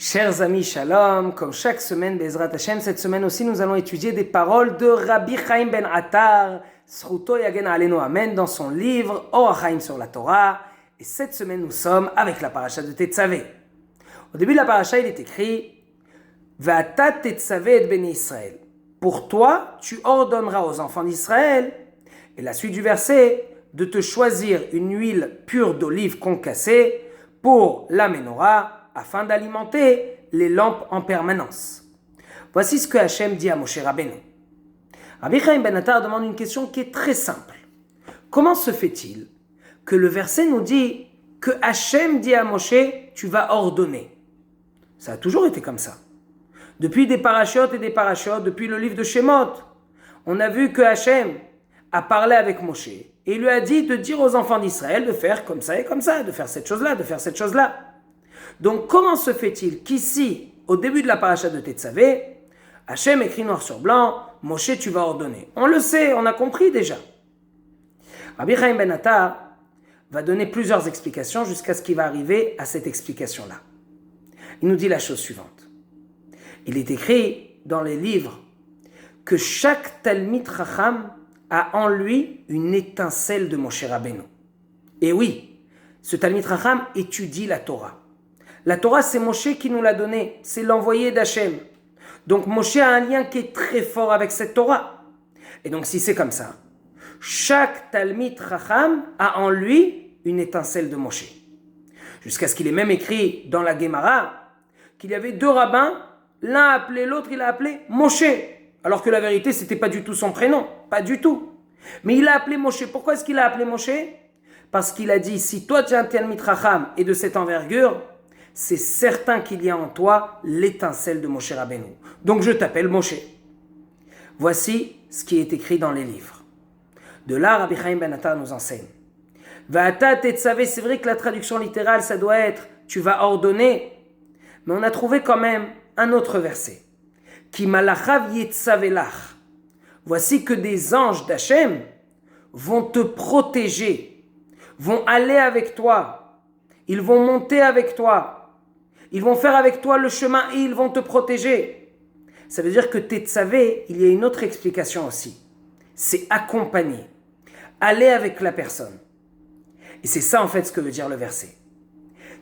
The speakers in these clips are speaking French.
Chers amis, shalom, comme chaque semaine, Bezrat Hashem, cette semaine aussi, nous allons étudier des paroles de Rabbi Chaim ben Attar, Zchuto Yagen Aleinu Amen, dans son livre Or HaChaim sur la Torah. Et cette semaine, nous sommes avec la paracha de Tetzavé. Au début de la paracha, il est écrit Va'ata Tetzavé et Bnei Israël. Pour toi, tu ordonneras aux enfants d'Israël, et la suite du verset, de te choisir une huile pure d'olive concassée pour la menorah, afin d'alimenter les lampes en permanence. Voici ce que Hachem dit à Moshe Rabbeinu. Rabbi Chaim ben Attar demande une question qui est très simple. Comment se fait-il que le verset nous dit que Hachem dit à Moshe, tu vas ordonner? Ça a toujours été comme ça. Depuis des parachutes et des parachutes, depuis le livre de Shemot, on a vu que Hachem a parlé avec Moshe et il lui a dit de dire aux enfants d'Israël de faire comme ça et comme ça, de faire cette chose-là, de faire cette chose-là. Donc, comment se fait-il qu'ici, au début de la paracha de Tetzavé, Hachem écrit noir sur blanc, Moshe, tu vas ordonner? On le sait, on a compris déjà. Rabbi Chaim ben Attar va donner plusieurs explications jusqu'à ce qu'il va arriver à cette explication-là. Il nous dit la chose suivante. Il est écrit dans les livres que chaque Talmid Chacham a en lui une étincelle de Moshe Rabbeinu. Et oui, ce Talmid Chacham étudie la Torah. La Torah, c'est Moshe qui nous l'a donnée, c'est l'envoyé d'Hachem. Donc Moshe a un lien qui est très fort avec cette Torah. Et donc si c'est comme ça, chaque Talmid Chacham a en lui une étincelle de Moshe. Jusqu'à ce qu'il ait même écrit dans la Gemara qu'il y avait deux rabbins, l'un a appelé l'autre, il a appelé Moshe. Alors que la vérité, c'était pas du tout son prénom, pas du tout. Mais il a appelé Moshe. Pourquoi est-ce qu'il a appelé Moshe? Parce qu'il a dit, si toi tu es un Talmid Chacham et de cette envergure, c'est certain qu'il y a en toi l'étincelle de Moshe Rabbeinu. Donc je t'appelle Moshe. Voici ce qui est écrit dans les livres. De là, Rabbi Chaim ben Attar nous enseigne. Va'ata tetzavé, c'est vrai que la traduction littérale, ça doit être tu vas ordonner. Mais on a trouvé quand même un autre verset. Ki malachav yetzavelach. Voici que des anges d'Hachem vont te protéger, vont aller avec toi, ils vont monter avec toi. Ils vont faire avec toi le chemin et ils vont te protéger. Ça veut dire que Tetzavé, il y a une autre explication aussi. C'est accompagner. Aller avec la personne. Et c'est ça en fait ce que veut dire le verset.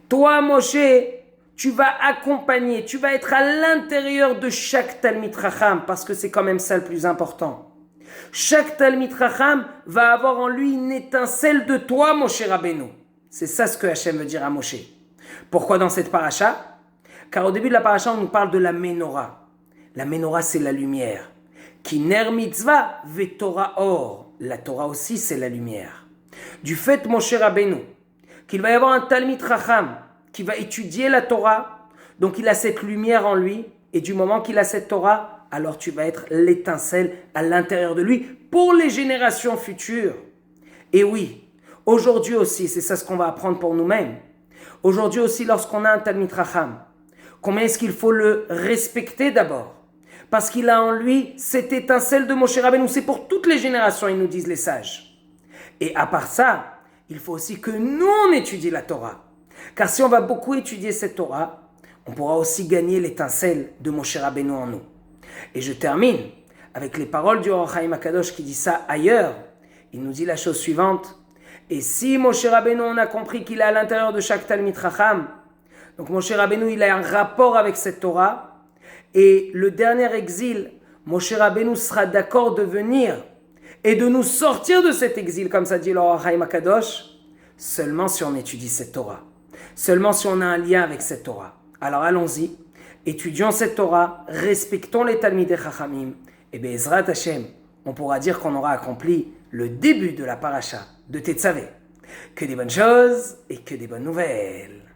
Toi, Moshe, tu vas accompagner, tu vas être à l'intérieur de chaque Talmid Chacham, parce que c'est quand même ça le plus important. Chaque Talmid Chacham va avoir en lui une étincelle de toi, Moshe Rabbeinu. C'est ça ce que Hachem veut dire à Moshe. Pourquoi dans cette paracha? Car au début de la paracha, on nous parle de la menorah. La menorah, c'est la lumière. Ki ner mitzvah ve Torah or. La Torah aussi, c'est la lumière. Du fait, Moshe Rabbeinu, qu'il va y avoir un Talmid Chacham qui va étudier la Torah, donc il a cette lumière en lui, et du moment qu'il a cette Torah, alors tu vas être l'étincelle à l'intérieur de lui pour les générations futures. Et oui, aujourd'hui aussi, c'est ça ce qu'on va apprendre pour nous-mêmes. Aujourd'hui aussi, lorsqu'on a un Talmid Chacham, combien est-ce qu'il faut le respecter d'abord? Parce qu'il a en lui cette étincelle de Moshe Rabbeinu. C'est pour toutes les générations, ils nous disent les sages. Et à part ça, il faut aussi que nous, on étudie la Torah. Car si on va beaucoup étudier cette Torah, on pourra aussi gagner l'étincelle de Moshe Rabbeinu en nous. Et je termine avec les paroles du Or HaChaim HaKadosh qui dit ça ailleurs. Il nous dit la chose suivante. Et si Moshe Rabbeinu, on a compris qu'il est à l'intérieur de chaque Talmid Chacham, donc Moshe Rabbeinu, il a un rapport avec cette Torah, et le dernier exil, Moshe Rabbeinu sera d'accord de venir et de nous sortir de cet exil, comme ça dit le Or HaChaim HaKadosh, seulement si on étudie cette Torah, seulement si on a un lien avec cette Torah. Alors allons-y, étudions cette Torah, respectons les Talmidei Chachamim, et Be'ezrat Hashem, on pourra dire qu'on aura accompli le début de la paracha de Tetzavé. Que des bonnes choses et que des bonnes nouvelles.